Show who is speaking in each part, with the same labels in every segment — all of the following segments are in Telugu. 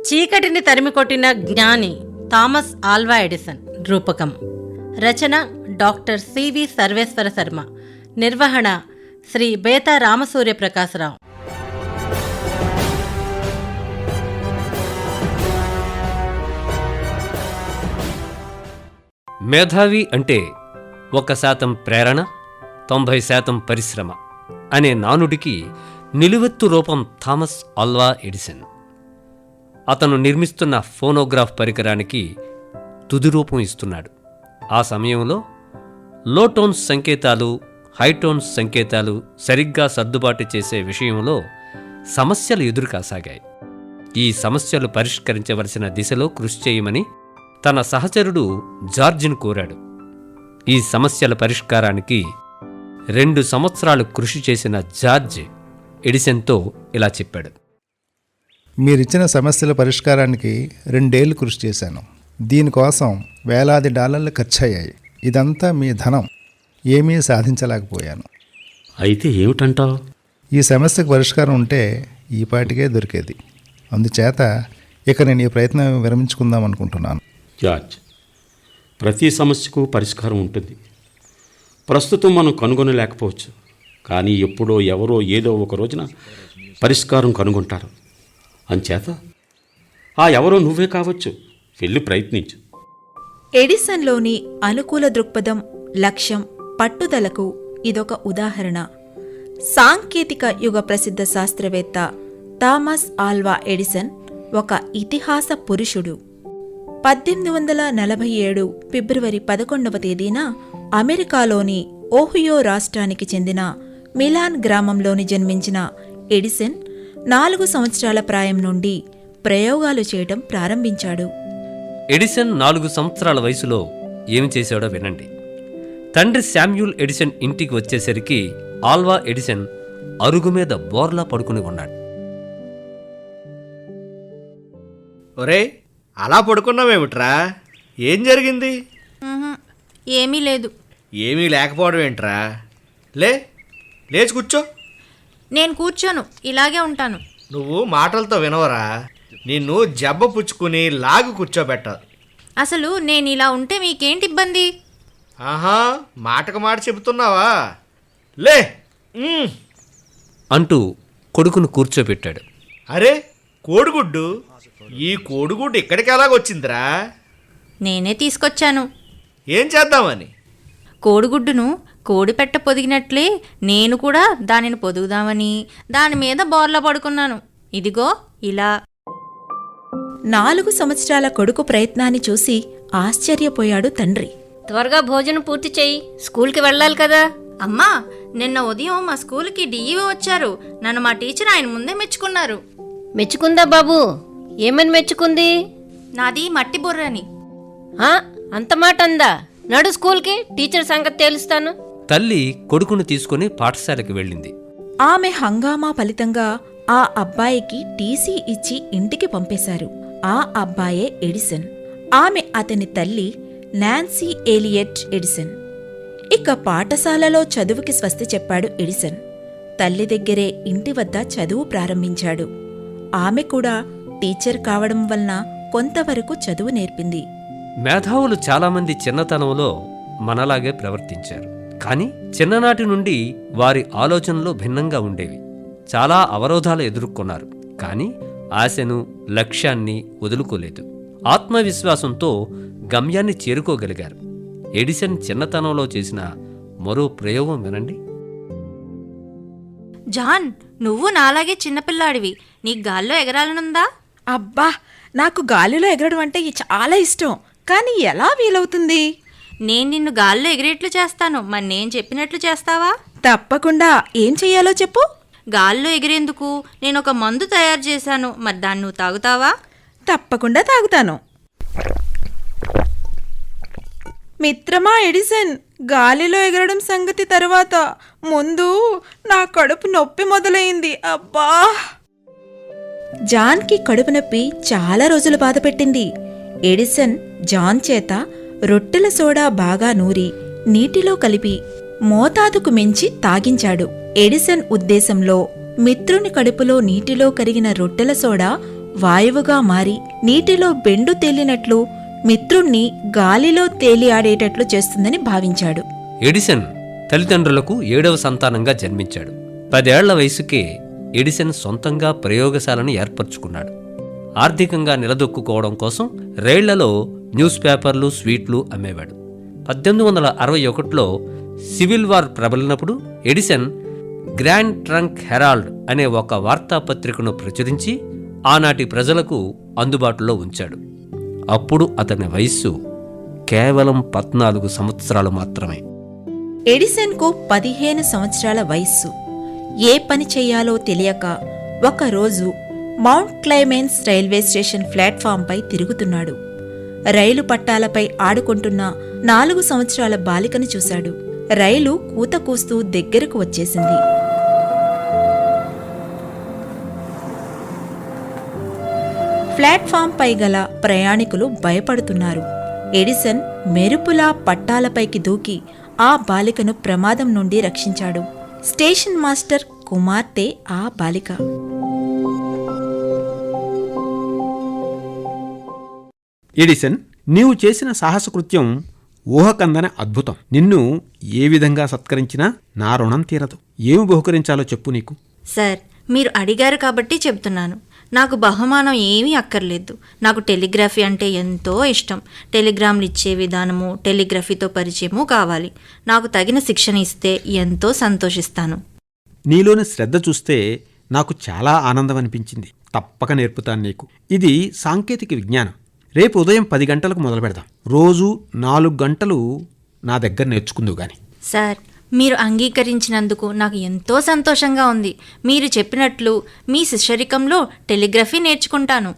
Speaker 1: చీకటిని తరిమికొట్టిన జ్ఞాని థామస్ ఆల్వా ఎడిసన్. రూపకం రచన డాక్టర్ సివి సర్వేశ్వర శర్మ. నిర్వహణ శ్రీ బేతా రామసూర్య ప్రకాశరావు.
Speaker 2: మేధావి అంటే 1% ప్రేరణ, 90% పరిశ్రమ అనే నానుడికి నిలువెత్తు రూపం థామస్ ఆల్వా ఎడిసన్. అతను నిర్మిస్తున్న ఫోనోగ్రాఫ్ పరికరానికి తుది రూపం ఇస్తున్నాడు. ఆ సమయంలో లోటోన్స్ సంకేతాలు, హైటోన్స్ సంకేతాలు సరిగ్గా సర్దుబాటు చేసే విషయంలో సమస్యలు ఎదురుకాసాగాయి. ఈ సమస్యలు పరిష్కరించవలసిన దిశలో కృషి చేయమని తన సహచరుడు జార్జిను కోరాడు. ఈ సమస్యల పరిష్కారానికి 2 సంవత్సరాలు కృషి చేసిన జార్జ్ ఎడిసన్తో ఇలా చెప్పాడు.
Speaker 3: మీరిచ్చిన సమస్యల పరిష్కారానికి 2 ఏళ్లు కృషి చేశాను. దీనికోసం వేలాది డాలర్లు ఖర్చయ్యాయి. ఇదంతా మీ ధనం. ఏమీ సాధించలేకపోయాను.
Speaker 4: అయితే ఏమిటంటావు?
Speaker 3: ఈ సమస్యకు పరిష్కారం ఉంటే ఈ పాటికే దొరికేది. అందుచేత ఇక నేను ఈ ప్రయత్నం విరమించుకుందాం అనుకుంటున్నాను.
Speaker 4: జార్జ్, ప్రతి సమస్యకు పరిష్కారం ఉంటుంది. ప్రస్తుతం మనం కనుగొనలేకపోవచ్చు, కానీ ఎప్పుడో ఎవరో ఏదో ఒక రోజున పరిష్కారం కనుగొంటారు. అంచేత ఆ ఎవరో నువ్వే కావచ్చు. వెళ్ళి ప్రయత్నించు.
Speaker 5: ఎడిసన్లోని అనుకూల దృక్పథం, లక్ష్యం, పట్టుదలకు ఇదొక ఉదాహరణ. సాంకేతిక యుగ ప్రసిద్ధ శాస్త్రవేత్త థామస్ ఆల్వా ఎడిసన్ ఒక ఇతిహాస పురుషుడు. 1847 ఫిబ్రవరి 11వ తేదీన అమెరికాలోని ఓహియో రాష్ట్రానికి చెందిన మిలాన్ గ్రామంలోని జన్మించిన ఎడిసన్ 4 సంవత్సరాల ప్రాయం నుండి ప్రయోగాలు చేయటం ప్రారంభించాడు.
Speaker 2: ఎడిసన్ 4 సంవత్సరాల వయసులో ఏమి చేశాడో వినండి. తండ్రి శామ్యూల్ ఎడిసన్ ఇంటికి వచ్చేసరికి ఆల్వా ఎడిసన్ అరుగు మీద బోర్లా పడుకుని ఉన్నాడు.
Speaker 6: ఒరే, అలా పడుకున్నావేమిట్రా? ఏం జరిగింది?
Speaker 5: ఏమీ లేదు.
Speaker 6: ఏమీ లేకపోవడం ఏంట్రా? లేచి కూర్చో.
Speaker 5: నేను కూర్చోను, ఇలాగే ఉంటాను.
Speaker 6: నువ్వు మాటలతో వినవరా? నిన్ను జబ్బ పుచ్చుకుని లాగు కూర్చోబెట్టాలి.
Speaker 5: అసలు నేను ఇలా ఉంటే మీకేంటి ఇబ్బంది?
Speaker 6: ఆహా, మాటకు మాట చెబుతున్నావా? లే
Speaker 2: అంటూ కొడుకును కూర్చోబెట్టాడు.
Speaker 6: అరే, కోడిగుడ్డు! ఈ కోడిగుడ్డు ఇక్కడికి ఎలాగొచ్చిందిరా?
Speaker 5: నేనే తీసుకొచ్చాను.
Speaker 6: ఏం చేద్దామని?
Speaker 5: కోడిగుడ్డును కోడిపెట్ట పొదిగినట్లే నేను కూడా దానిని పొదుగుదామని దాని మీద బోర్లా పడుకున్నాను. ఇదిగో ఇలా. 4 సంవత్సరాల కొడుకు ప్రయత్నాన్ని చూసి ఆశ్చర్యపోయాడు తండ్రి.
Speaker 7: త్వరగా భోజనం పూర్తి చెయ్యి, స్కూల్కి వెళ్ళాలి కదా.
Speaker 5: అమ్మా, నిన్న ఉదయం మా స్కూల్కి డిఈఓ వచ్చారు. నన్ను మా టీచర్ ఆయన ముందే మెచ్చుకున్నారు.
Speaker 7: మెచ్చుకుందా బాబు? ఏమని మెచ్చుకుంది?
Speaker 5: నాది మట్టి బుర్రని.
Speaker 7: అంత మాట అందా? నడు స్కూల్కి, టీచర్ సంగతి తేలుస్తాను.
Speaker 2: తల్లి కొడుకును తీసుకుని పాఠశాలకు వెళ్ళింది.
Speaker 5: ఆమె హంగామా ఫలితంగా ఆ అబ్బాయికి టీసీ ఇచ్చి ఇంటికి పంపేశారు. ఆ అబ్బాయే ఎడిసన్. ఆమె అతని తల్లి నాన్సీ ఎలియట్ ఎడిసన్. ఇక పాఠశాలలో చదువుకి స్వస్తి చెప్పాడు ఎడిసన్. తల్లి దగ్గరే ఇంటి వద్ద చదువు ప్రారంభించాడు. ఆమె కూడా టీచర్ కావడం వలన కొంతవరకు చదువు నేర్పింది.
Speaker 2: మేధావులు చాలామంది చిన్నతనంలో మనలాగే ప్రవర్తించారు. కానీ చిన్ననాటి నుండి వారి ఆలోచనలు భిన్నంగా ఉండేవి. చాలా అవరోధాలు ఎదుర్కొన్నారు. కానీ ఆశను, లక్ష్యాన్ని వదులుకోలేదు. ఆత్మవిశ్వాసంతో గమ్యాన్ని చేరుకోగలిగారు. ఎడిసన్ చిన్నతనంలో చేసిన మరో ప్రయోగం వినండి.
Speaker 5: జాన్, నువ్వు నాలాగే చిన్నపిల్లాడివి. నీకు గాల్లో ఎగరాలనుందా?
Speaker 8: అబ్బా, నాకు గాలిలో ఎగరడం అంటే చాలా ఇష్టం. కానీ ఎలా వీలవుతుంది?
Speaker 5: నేను నిన్ను గాల్లో ఎగిరేట్లు చేస్తాను. మరి నేను చెప్పినట్లు చేస్తావా?
Speaker 8: తప్పకుండా. ఏం చెయ్యాలో చెప్పు.
Speaker 5: గాల్లో ఎగిరేందుకు నేను ఒక మందు తయారు చేశాను. మరి దాన్ని నువ్వు తాగుతావా?
Speaker 8: తప్పకుండా తాగుతాను. మిత్రమా ఎడిసన్, గాలిలో ఎగరడం సంగతి తరువాత, ముందు నా కడుపు నొప్పి మొదలైంది. అబ్బా!
Speaker 5: జాన్కి కడుపు నొప్పి చాలా రోజులు బాధపెట్టింది. ఎడిసన్ జాన్ చేత రొట్టెల సోడా బాగా నూరి నీటిలో కలిపి మోతాదుకు మించి తాగించాడు. ఎడిసన్ ఉద్దేశంలో మిత్రుని కడుపులో నీటిలో కరిగిన రొట్టెల సోడా వాయువుగా మారి నీటిలో బెండు తేలినట్లు మిత్రుణ్ణి గాలిలో తేలి ఆడేటట్లు చేస్తుందని భావించాడు.
Speaker 2: ఎడిసన్ తల్లిదండ్రులకు 7వ సంతానంగా జన్మించాడు. 10 ఏళ్ల వయసుకే ఎడిసన్ సొంతంగా ప్రయోగశాలను ఏర్పరచుకున్నాడు. ఆర్థికంగా నిలదొక్కుకోవడం కోసం రైళ్లలో న్యూస్ పేపర్లు, స్వీట్లు అమ్మేవాడు. 1861లో సివిల్ వార్ ప్రబలినప్పుడు ఎడిసన్ గ్రాండ్ ట్రంక్ హెరాల్డ్ అనే ఒక వార్తాపత్రికను ప్రచురించి ఆనాటి ప్రజలకు అందుబాటులో ఉంచాడు. అప్పుడు అతని వయస్సు కేవలం 14 సంవత్సరాలు మాత్రమే.
Speaker 5: ఎడిసన్కు 15 సంవత్సరాల వయస్సు. ఏ పని చెయ్యాలో తెలియక ఒకరోజు మౌంట్ క్లైమెన్స్ రైల్వే స్టేషన్ ప్లాట్ఫాంపై తిరుగుతున్నాడు. రైలు పట్టాలపై ఆడుకుంటున్న 4 సంవత్సరాల బాలికను చూశాడు. రైలు కూత కూస్తూ దగ్గరకు వచ్చేసింది. ప్లాట్ఫాంపై గల ప్రయాణికులు భయపడుతున్నారు. ఎడిసన్ మెరుపులా పట్టాలపైకి దూకి ఆ బాలికను ప్రమాదం నుండి రక్షించాడు. స్టేషన్ మాస్టర్ కుమార్తె ఆ బాలిక.
Speaker 9: ఎడిసన్, నీవు చేసిన సాహసకృత్యం ఊహకందని అద్భుతం. నిన్ను ఏ విధంగా సత్కరించినా నా రుణం తీరదు. ఏమి బహుకరించాలో చెప్పు. నీకు
Speaker 10: సార్, మీరు అడిగారు కాబట్టి చెప్తున్నాను. నాకు బహుమానం ఏమీ అక్కర్లేదు. నాకు టెలిగ్రఫీ అంటే ఎంతో ఇష్టం. టెలిగ్రామ్లు ఇచ్చే విధానము, టెలిగ్రఫీతో పరిచయము కావాలి. నాకు తగిన శిక్షణ ఇస్తే ఎంతో సంతోషిస్తాను.
Speaker 9: నీలోని శ్రద్ధ చూస్తే నాకు చాలా ఆనందం అనిపించింది. తప్పక నేర్పుతాను నీకు. ఇది సాంకేతిక విజ్ఞానం. రేపు ఉదయం 10 గంటలకు మొదలు పెడదాం. రోజు 4 గంటలు నా దగ్గర నేర్చుకుందువు గాని.
Speaker 10: సార్, మీరు అంగీకరించినందుకు నాకు ఎంతో సంతోషంగా ఉంది. మీరు చెప్పినట్లు మీ శిష్యరికంలో టెలిగ్రఫీ నేర్చుకుంటాను.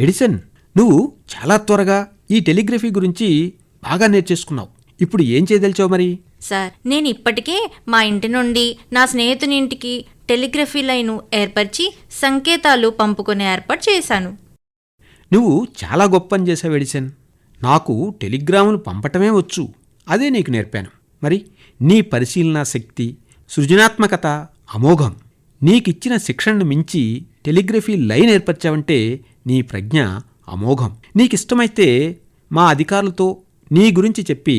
Speaker 9: ఎడిసన్, నువ్వు చాలా త్వరగా ఈ టెలిగ్రఫీ గురించి బాగా నేర్చేసుకున్నావు. ఇప్పుడు ఏం చేయదలిచావు మరి?
Speaker 10: సార్, నేను ఇప్పటికే మా ఇంటి నుండి నా స్నేహితుని ఇంటికి టెలిగ్రఫీ లైను ఏర్పరిచి సంకేతాలు పంపుకునే ఏర్పాటు చేశాను.
Speaker 9: నువ్వు చాలా గొప్ప పని చేశావు ఎడిసన్. నాకు టెలిగ్రాములు పంపటమే వచ్చు. అదే నీకు నేర్పాను. మరి నీ పరిశీలనా శక్తి, సృజనాత్మకత అమోఘం. నీకిచ్చిన శిక్షణను మించి టెలిగ్రఫీ లైన్ ఏర్పరిచావంటే నీ ప్రజ్ఞ అమోఘం. నీకిష్టమైతే మా అధికారులతో నీ గురించి చెప్పి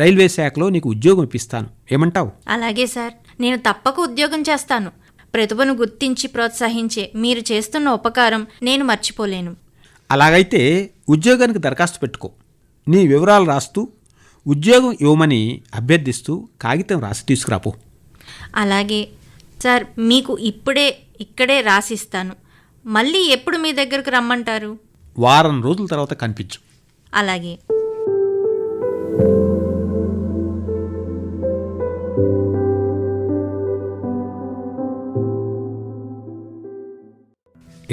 Speaker 9: రైల్వే శాఖలో నీకు ఉద్యోగం ఇప్పిస్తాను. ఏమంటావు?
Speaker 10: అలాగే సార్, నేను తప్పక ఉద్యోగం చేస్తాను. ప్రతిభను గుర్తించి ప్రోత్సహించే మీరు చేస్తున్న ఉపకారం నేను మర్చిపోలేను.
Speaker 9: అలాగైతే ఉద్యోగానికి దరఖాస్తు పెట్టుకో. నీ వివరాలు రాస్తూ ఉద్యోగం ఇవ్వమని అభ్యర్థిస్తూ కాగితం రాసి తీసుకురాపో.
Speaker 10: అలాగే సార్, మీకు ఇక్కడే రాసిస్తాను. మళ్ళీ ఎప్పుడు మీ దగ్గరకు రమ్మంటారు?
Speaker 9: వారం రోజుల తర్వాత కనిపించు.
Speaker 10: అలాగే.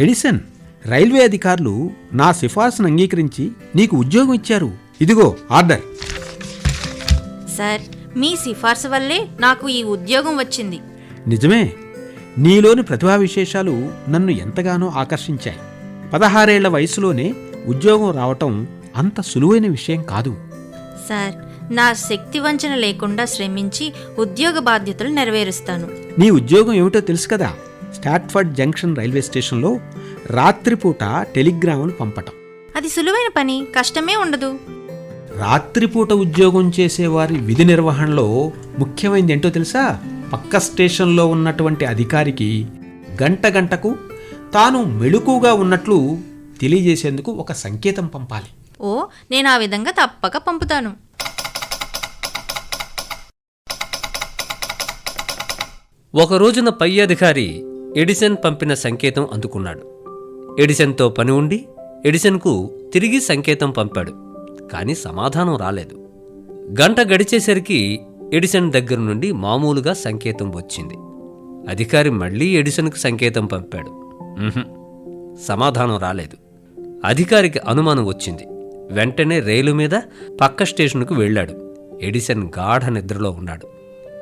Speaker 9: ఎడిసన్, రైల్వే అధికారులు నా సిఫార్సును అంగీకరించి నీకు ఉద్యోగం ఇచ్చారు. ఇదిగో ఆర్డర్.
Speaker 10: సార్, మీ సిఫార్సు వల్లే నాకు ఈ ఉద్యోగం వచ్చింది.
Speaker 9: నిజమే. నీలోని ప్రతిభా విశేషాలు నన్ను ఎంతగానో ఆకర్షించాయి. 16 ఏళ్ల వయసులోనే ఉద్యోగం రావటం అంత సులువైన విషయం కాదు.
Speaker 10: సార్, నా శక్తి వంచన లేకుండా శ్రమించి ఉద్యోగ బాధ్యతలు నెరవేరుస్తాను.
Speaker 9: నీ ఉద్యోగం ఏమిటో తెలుసు కదా? స్టాట్ఫర్డ్ జంక్షన్ రైల్వే స్టేషన్లో రాత్రిపూట టెలిగ్రాములు పంపటం.
Speaker 10: అది సులువైన పని, కష్టమే ఉండదు.
Speaker 9: రాత్రిపూట ఉద్యోగం చేసేవారి విధి నిర్వహణలో ముఖ్యమైనది ఏంటో తెలుసా? పక్క స్టేషన్లో ఉన్నటువంటి అధికారికి గంటకు తాను మెళుకుగా ఉన్నట్లు తెలియజేసేందుకు ఒక సంకేతం పంపాలి.
Speaker 10: ఓ, నేను ఆ విధంగా తప్పక పంపుతాను.
Speaker 2: ఒక రోజున పై అధికారి ఎడిసన్ పంపిన సంకేతం అందుకున్నాడు. ఎడిసన్తో పని ఉండి ఎడిసన్కు తిరిగి సంకేతం పంపాడు. కానీ సమాధానం రాలేదు. గంట గడిచేసరికి ఎడిసన్ దగ్గర నుండి మామూలుగా సంకేతం వచ్చింది. అధికారి మళ్ళీ ఎడిసన్కు సంకేతం పంపాడు. సమాధానం రాలేదు. అధికారికి అనుమానం వచ్చింది. వెంటనే రైలు మీద పక్క స్టేషన్కు వెళ్ళాడు. ఎడిసన్ గాఢ నిద్రలో ఉన్నాడు.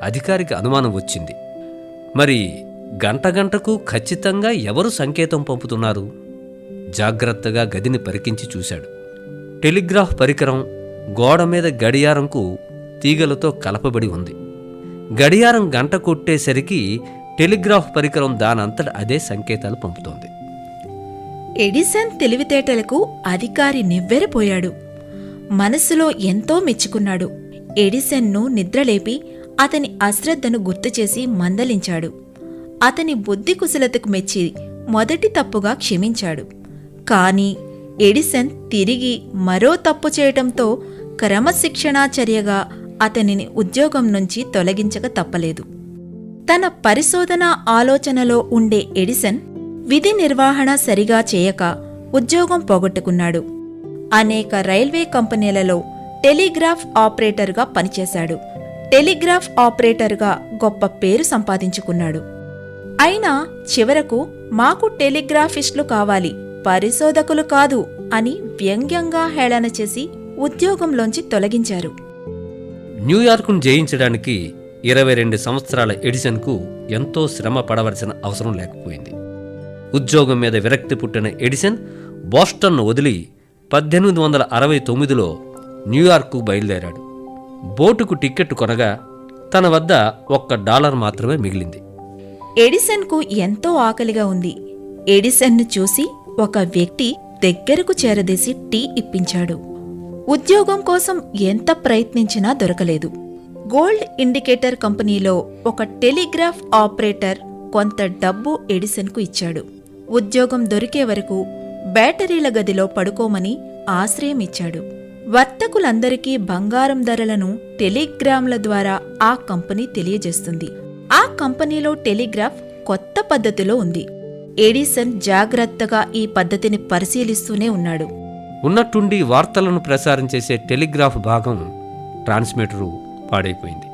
Speaker 2: అధికారికి అనుమానం వచ్చింది. మరి గంటకు ఖచ్చితంగా ఎవరు సంకేతం పంపుతున్నారు? జాగ్రత్తగా గదిని పరికించి చూశాడు. టెలిగ్రాఫ్ పరికరం గోడ మీద గడియారంకు తీగలతో కలపబడి ఉంది. గడియారం గంట కొట్టేసరికి టెలిగ్రాఫ్ పరికరం దానంతట అదే సంకేతాలు పంపుతోంది.
Speaker 5: ఎడిసన్ తెలివితేటలకు అధికారి నివ్వెరపోయాడు. మనసులో ఎంతో మెచ్చుకున్నాడు. ఎడిసన్ను నిద్రలేపి అతని అశ్రద్ధను గుర్తుచేసి మందలించాడు. అతని బుద్ధి కుశలతకు మెచ్చి మొదటి తప్పుగా క్షమించాడు. కాని ఎడిసన్ తిరిగి మరో తప్పు చేయటంతో క్రమశిక్షణాచర్యగా అతనిని ఉద్యోగం నుంచి తొలగించక తప్పలేదు. తన పరిశోధన ఆలోచనలో ఉండే ఎడిసన్ విధి నిర్వహణ సరిగా చేయక ఉద్యోగం పోగొట్టుకున్నాడు. అనేక రైల్వే కంపెనీలలో టెలిగ్రాఫ్ ఆపరేటర్గా పనిచేశాడు. టెలిగ్రాఫ్ ఆపరేటర్గా గొప్ప పేరు సంపాదించుకున్నాడు. అయినా చివరకు మాకు టెలిగ్రాఫిస్టులు కావాలి, పరిశోధకులు కాదు అని వ్యంగ్యంగా హేళన చేసి ఉద్యోగంలోంచి తొలగించారు.
Speaker 2: న్యూయార్క్ను జయించడానికి 22 సంవత్సరాల ఎడిసన్కు ఎంతో శ్రమ పడవలసిన అవసరం లేకపోయింది. ఉద్యోగం మీద విరక్తి పుట్టిన ఎడిసన్ బోస్టన్ను వదిలి 1869లో న్యూయార్క్కు బయలుదేరాడు. బోటుకు టిక్కెట్టు కొనగా తన వద్ద $1 మాత్రమే మిగిలింది.
Speaker 5: ఎడిసన్కు ఎంతో ఆకలిగా ఉంది. ఎడిసన్ను చూసి ఒక వ్యక్తి దగ్గరకు చేరదీసి టీ ఇప్పించాడు. ఉద్యోగం కోసం ఎంత ప్రయత్నించినా దొరకలేదు. గోల్డ్ ఇండికేటర్ కంపెనీలో ఒక టెలిగ్రాఫ్ ఆపరేటర్ కొంత డబ్బు ఎడిసన్కు ఇచ్చాడు. ఉద్యోగం దొరికే వరకు బ్యాటరీల గదిలో పడుకోమని ఆశ్రయం ఇచ్చాడు. వర్తకులందరికీ బంగారం ధరలను టెలిగ్రామ్ల ద్వారా ఆ కంపెనీ తెలియజేస్తుంది. ఆ కంపెనీలో టెలిగ్రాఫ్ కొత్త పద్ధతిలో ఉంది. ఎడిసన్ జాగ్రత్తగా ఈ పద్ధతిని పరిశీలిస్తూనే ఉన్నాడు.
Speaker 2: ఉన్నట్టుండి వార్తలను ప్రసారం చేసే టెలిగ్రాఫ్ భాగం ట్రాన్స్మిటరు పాడైపోయింది.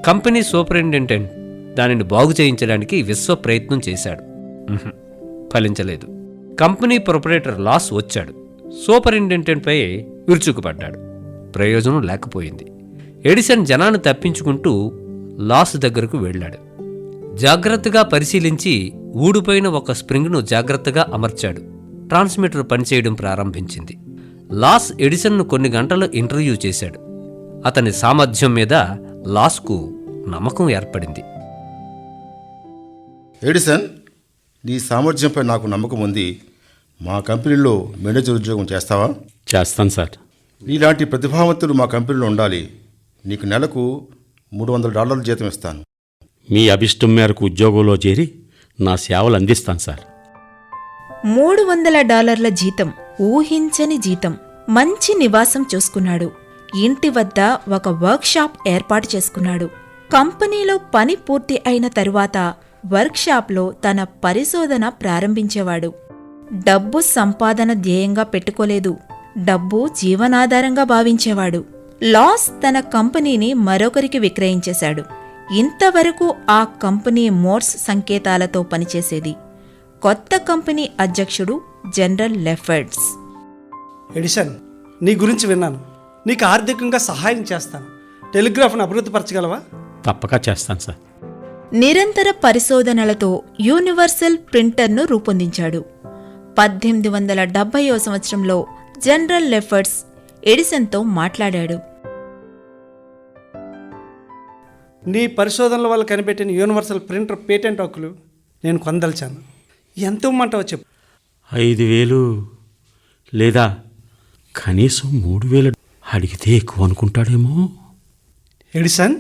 Speaker 2: కంపెనీ సూపరింటెండెంట్ దానిని బాగు చేయించడానికి విశ్వ ప్రయత్నం చేశాడు. ఫలించలేదు. కంపెనీ ప్రొపరేటర్ లాస్ వచ్చాడు. సూపరింటెండెంట్పై విరుచుకుపడ్డాడు. ప్రయోజనం లేకపోయింది. ఎడిసన్ జనాన్ని తప్పించుకుంటూ లాస్ దగ్గరకు వెళ్ళాడు. జాగ్రత్తగా పరిశీలించి ఊడిపోయిన ఒక స్ప్రింగ్ను జాగ్రత్తగా అమర్చాడు. ట్రాన్స్మిటర్ పనిచేయడం ప్రారంభించింది. లాస్ ఎడిసన్ను కొన్ని గంటలు ఇంటర్వ్యూ చేశాడు. అతని సామర్థ్యం మీద లాస్కు నమ్మకం ఏర్పడింది.
Speaker 11: ఎడిసన్, నీ సామర్థ్యంపై నాకు నమ్మకం ఉంది. మా కంపెనీలో మేనేజర్ ఉద్యోగం చేస్తావా?
Speaker 4: చేస్తాను సార్.
Speaker 11: నీలాంటి ప్రతిభావంతులు మా కంపెనీలో ఉండాలి. నీకు నెలకు $300 జీతం ఇస్తాను.
Speaker 4: మీ అభిష్టం మేరకు ఉద్యోగంలో చేరి నా సేవలు అందిస్తాను సార్.
Speaker 5: $300 జీతం, ఊహించని జీతం. మంచి నివాసం చూసుకున్నాడు. ఇంటి వద్ద ఒక వర్క్షాప్ ఏర్పాటు చేసుకున్నాడు. కంపెనీలో పని పూర్తి అయిన తరువాత వర్క్షాప్లో తన పరిశోధన ప్రారంభించేవాడు. డబ్బు సంపాదన ధ్యేయంగా పెట్టుకోలేదు. డబ్బు జీవనాధారంగా భావించేవాడు. లాస్ తన కంపెనీని మరొకరికి విక్రయించేశాడు. ఇంతవరకు ఆ కంపెనీ మోర్స్ సంకేతాలతో పనిచేసేది. కొత్త కంపెనీ అధ్యక్షుడు జనరల్ లెఫర్డ్స్.
Speaker 12: ఎడిసన్, నీ గురించి విన్నాను. నీకు ఆర్థికంగా సహాయం చేస్తాను. టెలిగ్రాఫ్ను అభివృద్ధిపరచగలవా?
Speaker 4: తప్పక చేస్తాను సార్.
Speaker 5: నిరంతర పరిశోధనలతో యూనివర్సల్ ప్రింటర్ను రూపొందించాడు. 1870వ సంవత్సరంలో జనరల్ లెఫర్డ్స్ ఎడిసన్తో మాట్లాడాడు.
Speaker 12: నీ పరిశోధనల వల్ల కనిపెట్టిన యూనివర్సల్ ప్రింటర్ పేటెంట్ హక్కులు నేను కొందల్చాను. ఎంత ఇమ్మంటావో చెప్పు.
Speaker 4: 5,000 లేదా కనీసం 3,000 అడిగితే ఎక్కువ అనుకుంటాడేమో.
Speaker 12: ఎడిసన్,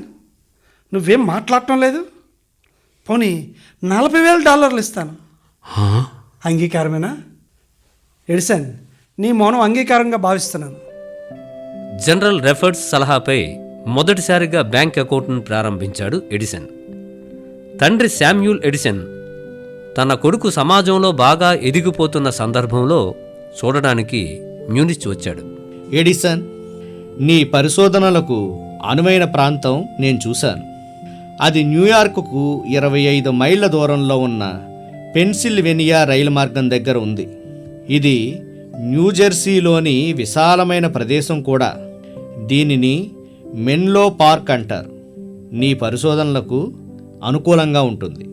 Speaker 12: నువ్వేం మాట్లాడటం లేదు. పోనీ $40,000 ఇస్తాను. అంగీకారమేనా? ఎడిసన్, నీ మౌనం అంగీకారంగా భావిస్తున్నాను.
Speaker 2: జనరల్ రెఫర్డ్స్ సలహాపై మొదటిసారిగా బ్యాంక్ అకౌంట్ను ప్రారంభించాడు ఎడిసన్. తండ్రి శామ్యూల్ ఎడిసన్ తన కొడుకు సమాజంలో బాగా ఎదిగిపోతున్న సందర్భంలో చూడడానికి మ్యూనిచ్ వచ్చాడు.
Speaker 6: ఎడిసన్, నీ పరిశోధనలకు అనువైన ప్రాంతం నేను చూశాను. అది న్యూయార్కుకు 25 మైళ్ళ దూరంలో ఉన్న పెన్సిల్వేనియా రైలు మార్గం దగ్గర ఉంది. ఇది న్యూజెర్సీలోని విశాలమైన ప్రదేశం కూడా. దీనిని మెన్లో పార్క్ అంటారు. నీ పరిశోధనలకు అనుకూలంగా ఉంటుంది.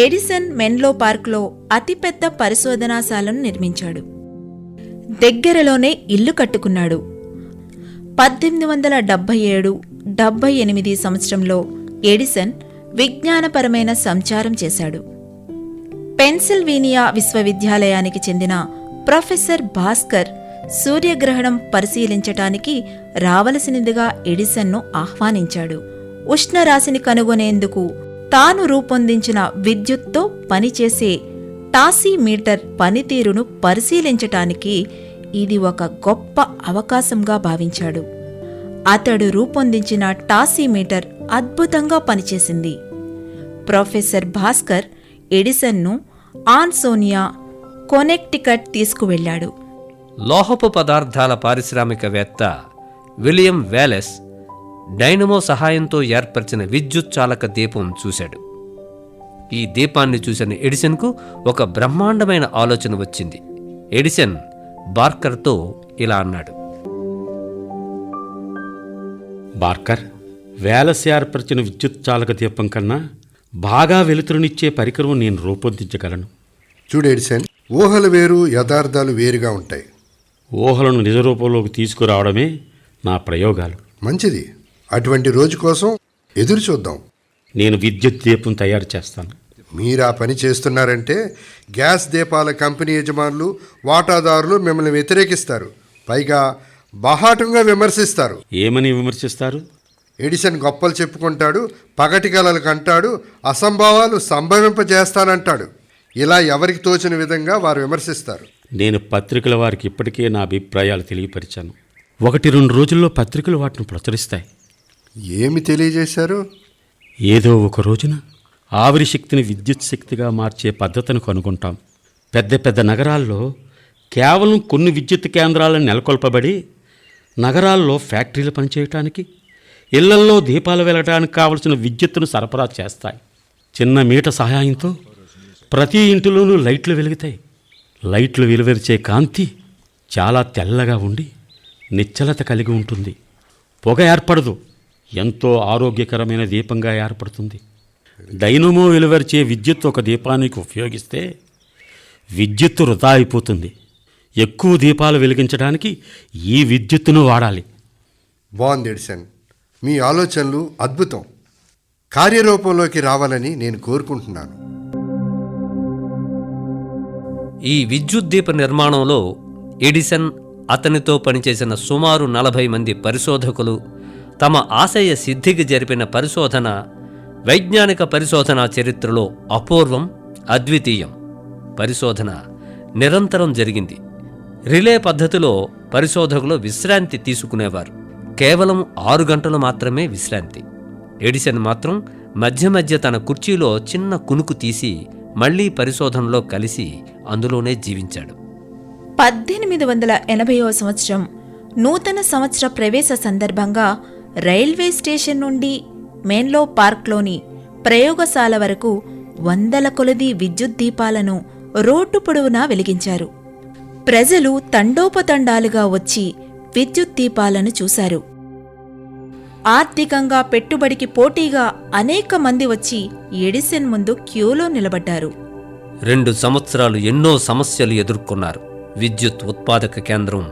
Speaker 5: ఎడిసన్ మెన్లో పార్క్లో అతిపెద్ద పరిశోధనాశాలను నిర్మించాడు. దగ్గరలోనే ఇల్లు కట్టుకున్నాడు. 1877-78 సంవత్సరంలో ఎడిసన్ విజ్ఞానపరమైన సంచారం చేశాడు. పెన్సిల్వేనియా విశ్వవిద్యాలయానికి చెందిన ప్రొఫెసర్ భాస్కర్ సూర్యగ్రహణం పరిశీలించటానికి రావలసినదిగా ఎడిసన్ను ఆహ్వానించాడు. ఉష్ణరాశిని కనుగొనేందుకు తాను రూపొందించిన విద్యుత్తో పనిచేసే టాసిమీటర్ పనితీరును పరిశీలించటానికి ఇది ఒక గొప్ప అవకాశంగా భావించాడు. అతడు రూపొందించిన టాసిమీటర్ అద్భుతంగా పనిచేసింది. ప్రొఫెసర్ భాస్కర్ ఎడిసన్ను ఆన్సోనియా, కొనెక్టికట్ తీసుకువెళ్లాడు.
Speaker 2: లోహపు పదార్థాల పారిశ్రామికవేత్త విలియం వేలెస్ డైనమో సహాయంతో ఏర్పరిచిన విద్యుత్ చాలక దీపం చూశాడు. ఈ దీపాన్ని చూసిన ఎడిసన్కు ఒక బ్రహ్మాండమైన ఆలోచన వచ్చింది. ఎడిసన్ బార్కర్తో ఇలా అన్నాడు:
Speaker 4: బార్కర్, వేలస్ ఏర్పరిచిన విద్యుత్ చాలక దీపం కన్నా బాగా వెలుతురునిచ్చే పరికరం నేను రూపొందించగలను.
Speaker 13: చూడు ఎడిసన్, ఊహలు వేరు, యథార్థాలు వేరుగా ఉంటాయి.
Speaker 4: ఊహలను నిజ రూపంలోకి తీసుకురావడమే నా ప్రయోగాలు.
Speaker 13: మంచిది. అటువంటి రోజు కోసం ఎదురు చూద్దాం.
Speaker 4: నేను విద్యుత్ దీపం తయారు చేస్తాను.
Speaker 13: మీరు ఆ పని చేస్తున్నారంటే గ్యాస్ దీపాల కంపెనీ యజమానులు, వాటాదారులు మిమ్మల్ని వ్యతిరేకిస్తారు. పైగా బాహాటంగా విమర్శిస్తారు.
Speaker 4: ఏమని విమర్శిస్తారు?
Speaker 13: ఎడిసన్ గొప్పలు చెప్పుకుంటాడు, పగటి కలలు కంటాడు, అసంభవాలు సంభవింపజేస్తానంటాడు. ఇలా ఎవరికి తోచిన విధంగా వారు విమర్శిస్తారు.
Speaker 4: నేను పత్రికల వారికి ఇప్పటికే నా అభిప్రాయాలు తెలియపరిచాను. 1-2 రోజుల్లో పత్రికలు వాటిని ప్రచురిస్తాయి.
Speaker 13: ఏమి తెలియజేశారు?
Speaker 4: ఏదో ఒక రోజున ఆవిరి శక్తిని విద్యుత్ శక్తిగా మార్చే పద్ధతిని కనుగొంటాం. పెద్ద పెద్ద నగరాల్లో కేవలం కొన్ని విద్యుత్ కేంద్రాలను నెలకొల్పబడి నగరాల్లో ఫ్యాక్టరీలు పనిచేయటానికి, ఇళ్లల్లో దీపాలు వెలగడానికి కావలసిన విద్యుత్తును సరఫరా చేస్తాయి. చిన్న మీట సహాయంతో ప్రతి ఇంటిలోనూ లైట్లు వెలుగుతాయి. లైట్లు వెలువరిచే కాంతి చాలా తెల్లగా ఉండి నిశ్చలత కలిగి ఉంటుంది. పొగ ఏర్పడదు. ఎంతో ఆరోగ్యకరమైన దీపంగా ఏర్పడుతుంది. డైనమో వెలువరిచే విద్యుత్ ఒక దీపానికి ఉపయోగిస్తే విద్యుత్తు వృధా అయిపోతుంది. ఎక్కువ దీపాలు వెలిగించడానికి ఈ విద్యుత్తును వాడాలి.
Speaker 13: బాగుంది ఎడిసన్, మీ ఆలోచనలు అద్భుతం. కార్యరూపంలోకి రావాలని నేను కోరుకుంటున్నాను.
Speaker 2: ఈ విద్యుత్ దీప నిర్మాణంలో ఎడిసన్, అతనితో పనిచేసిన సుమారు 40 మంది పరిశోధకులు తమ ఆశయ సిద్ధికి జరిపిన పరిశోధన వైజ్ఞానిక పరిశోధనా చరిత్రలో అపూర్వం, అద్వితీయం. పరిశోధన నిరంతరం జరిగింది. రిలే పద్ధతిలో పరిశోధకులు విశ్రాంతి తీసుకునేవారు. కేవలం 6 గంటలు మాత్రమే విశ్రాంతి. ఎడిసన్ మాత్రం మధ్య మధ్య తన కుర్చీలో చిన్న కునుకు తీసి మళ్లీ పరిశోధనలో కలిసి అందులోనే జీవించాడు.
Speaker 5: 1880వ సంవత్సరం నూతన సంవత్సర ప్రవేశ సందర్భంగా రైల్వే స్టేషన్ నుండి మెన్లో పార్క్లోని ప్రయోగశాల వరకు 100 కొలది విద్యుత్ దీపాలను రోడ్డు పొడవునా వెలిగించారు. ప్రజలు తండోపతండాలుగా వచ్చి విద్యుత్ దీపాలను చూశారు. ఆర్థికంగా పెట్టుబడికి పోటీగా అనేక మంది వచ్చి ఎడిసన్ ముందు క్యూలో నిలబడ్డారు.
Speaker 2: 2 సంవత్సరాలు ఎన్నో సమస్యలు ఎదుర్కొన్నారు. విద్యుత్ ఉత్పాదక కేంద్రం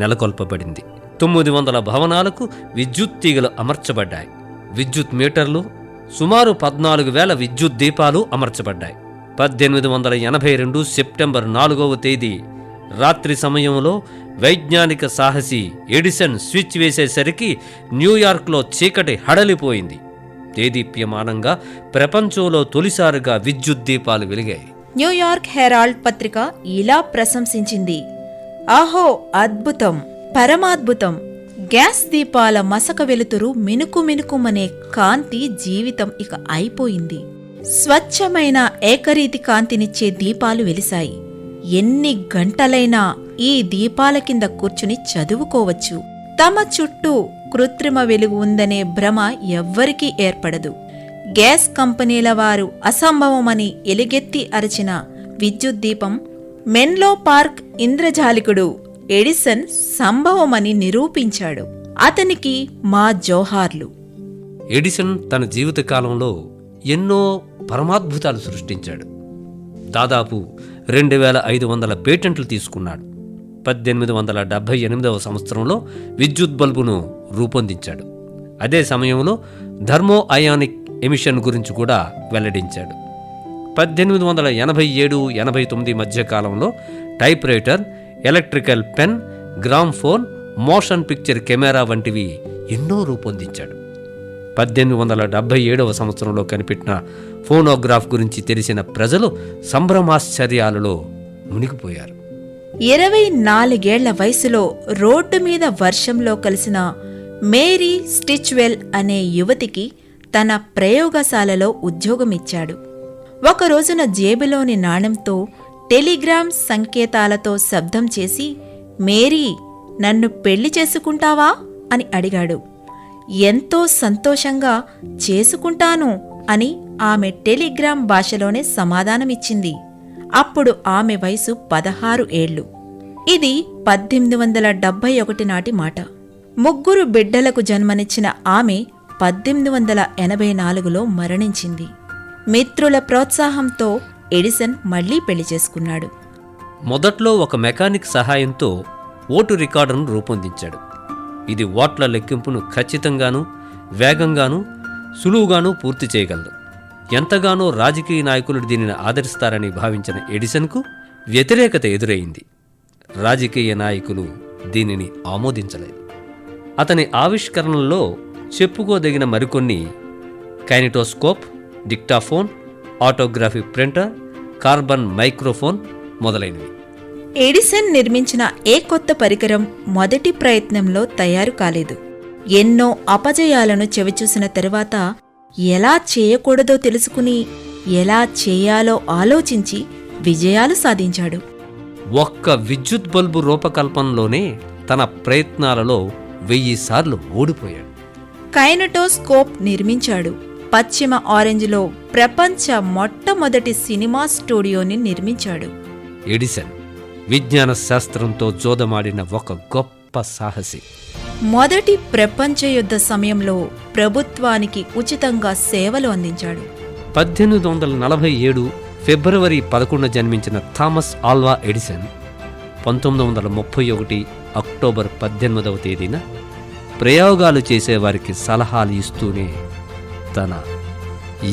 Speaker 2: నెలకొల్పబడింది. 900 భవనాలకు విద్యుత్ తీగలు అమర్చబడ్డాయి. విద్యుత్ మీటర్లు, సుమారు 14,000 విద్యుత్ దీపాలు అమర్చబడ్డాయి. 1882 సెప్టెంబర్ 4వ తేదీ రాత్రి సమయంలో వైజ్ఞానిక సాహసి ఎడిసన్ స్విచ్ వేసేసరికి న్యూయార్క్లో చీకటి హడలిపోయింది. దేదీప్యమానంగా ప్రపంచంలో తొలిసారిగా విద్యుత్ దీపాలు వెలిగాయి.
Speaker 5: న్యూయార్క్ హెరాల్డ్ పత్రిక ఇలా ప్రశంసించింది: ఆహో, అద్భుతం, పరమాద్భుతం! గ్యాస్ దీపాల మసక వెలుతురు మినుకు మినుకుమనే కాంతి జీవితం ఇక అయిపోయింది. స్వచ్ఛమైన ఏకరీతి కాంతినిచ్చే దీపాలు వెలిశాయి. ఎన్ని గంటలైనా ఈ దీపాల కింద కూర్చుని చదువుకోవచ్చు. తమ చుట్టూ కృత్రిమ వెలుగు ఉందనే భ్రమ ఎవ్వరికీ ఏర్పడదు. గ్యాస్ కంపెనీల వారు అసంభవమని ఎలుగెత్తి అరచిన విద్యుత్ దీపం మెన్లో పార్క్ ఇంద్రజాలికుడు ఎడిసన్ సంభవమని నిరూపించాడు. అతనికి మా జోహార్లు.
Speaker 2: ఎడిసన్ తన జీవితకాలంలో ఎన్నో పరమాద్భుతాలు సృష్టించాడు. దాదాపు 2500 పేటెంట్లు తీసుకున్నాడు. 1878వ సంవత్సరంలో విద్యుత్ బల్బును రూపొందించాడు. అదే సమయంలో థర్మో అయానిక్ ఎమిషన్ గురించి కూడా వెల్లడించాడు. 1887-89 మధ్య కాలంలో type writer, electrical pen, gramophone, motion picture camera వంటివి ఎన్నో రూపొందించాడు. 1877 సంవత్సరంలో కనిపెట్టిన ఫోనోగ్రాఫ్ గురించి తెలిసిన ప్రజలు సంభ్రమాశ్చర్యాలలో మునిగిపోయారు.
Speaker 5: 24 ఏళ్ల వయసులో రోడ్డు మీద వర్షంలో కలిసిన మేరీ స్టిచ్వెల్ అనే యువతికి తన ప్రయోగశాలలో ఉద్యోగమిచ్చాడు. ఒక రోజున జేబులోని నాణెంతో టెలిగ్రామ్ సంకేతాలతో శబ్దం చేసి, మేరీ, నన్ను పెళ్లి చేసుకుంటావా అని అడిగాడు. ఎంతో సంతోషంగా చేసుకుంటాను అని ఆమె టెలిగ్రామ్ భాషలోనే సమాధానమిచ్చింది. అప్పుడు ఆమె వయసు 16 ఏళ్లు. ఇది 1871 నాటి మాట. 3 బిడ్డలకు జన్మనిచ్చిన ఆమె 1884లో మరణించింది. మిత్రుల ప్రోత్సాహంతో ఎడిసన్ మళ్లీ పెళ్లి చేసుకున్నాడు.
Speaker 2: మొదట్లో ఒక మెకానిక్ సహాయంతో ఓటు రికార్డును రూపొందించాడు. ఇది ఓట్ల లెక్కింపును ఖచ్చితంగానూ, వేగంగానూ, సులువుగానూ పూర్తి చేయగలదు. ఎంతగానో రాజకీయ నాయకులు దీనిని ఆదరిస్తారని భావించిన ఎడిసన్కు వ్యతిరేకత ఎదురైంది. రాజకీయ నాయకులు దీనిని ఆమోదించలేదు. అతని ఆవిష్కరణల్లో చెప్పుకోదగిన మరికొన్ని కైనెటోస్కోప్, డిక్టాఫోన్, ఆటోగ్రాఫిక్ ప్రింటర్, కార్బన్ మైక్రోఫోన్ మొదలైనవి.
Speaker 5: ఎడిసన్ నిర్మించిన ఏ కొత్త పరికరం మొదటి ప్రయత్నంలో తయారు కాలేదు. ఎన్నో అపజయాలను చవిచూసిన తరువాత ఎలా చేయకూడదో తెలుసుకుని ఎలా చేయాలో ఆలోచించి విజయాలు సాధించాడు.
Speaker 2: ఒక్క విద్యుత్ బల్బు రూపకల్పనలోనే తన ప్రయత్నాలలో 1000 సార్లు ఓడిపోయాడు.
Speaker 5: కైనెటోస్కోప్ నిర్మించాడు. పశ్చిమ ఆరెంజ్లో ప్రపంచ మొట్టమొదటి సినిమా స్టూడియోని నిర్మించాడు.
Speaker 2: ఎడిసన్ విజ్ఞాన శాస్త్రంతో జోదమాడిన ఒక గొప్ప సాహసి.
Speaker 5: మొదటి ప్రపంచ యుద్ధ సమయంలో ప్రభుత్వానికి ఉచితంగా సేవలు అందించాడు.
Speaker 2: 1847 ఫిబ్రవరి 11 జన్మించిన థామస్ ఆల్వా ఎడిసన్ 1931 అక్టోబర్ 18వ తేదీన ప్రయోగాలు చేసేవారికి సలహాలు ఇస్తూనే తన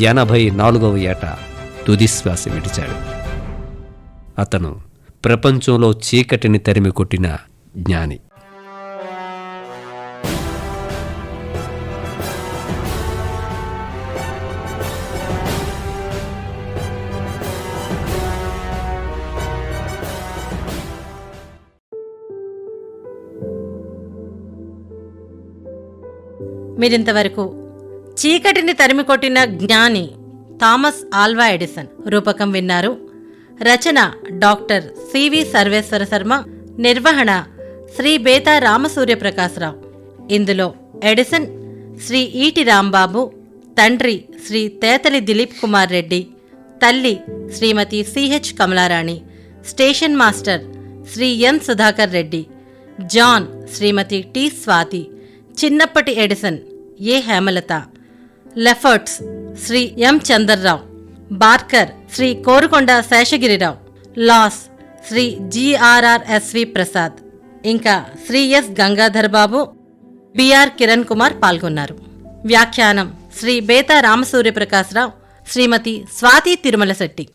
Speaker 2: 84వ ఏట తుదిశ్వాస విడిచాడు. అతను ప్రపంచంలో చీకటిని తరిమి కొట్టిన జ్ఞాని.
Speaker 1: మీరింతవరకు చీకటిని తరిమికొట్టిన జ్ఞాని థామస్ ఆల్వా ఎడిసన్ రూపకం విన్నారు. రచన డాక్టర్ సివి సర్వేశ్వర శర్మ, నిర్వహణ శ్రీ బేతా రామసూర్యప్రకాశరావు. ఇందులో ఎడిసన్ శ్రీ ఈటి రాంబాబు, తండ్రి శ్రీ తేతలి దిలీప్ కుమార్ రెడ్డి, తల్లి Shrimati CH Kamalarani, station master Shri N Sudhakar Reddy, John Shrimati T Swathi, చిన్నప్పటి Edison A Hemalatha, Lefferts Shri M Chandar Rao, Barker Shri Korukonda Seshagiri Rao, లాస్ శ్రీ జిఆర్ఆర్ఎస్వి ప్రసాద్, ఇంకా శ్రీ ఎస్ గంగాధర్ బాబు, బిఆర్ కిరణ్ కుమార్ పాల్గొన్నారు. వ్యాఖ్యానం శ్రీ బేతా రామసూర్యప్రకాశరావు, శ్రీమతి స్వాతి తిరుమల శెట్టి.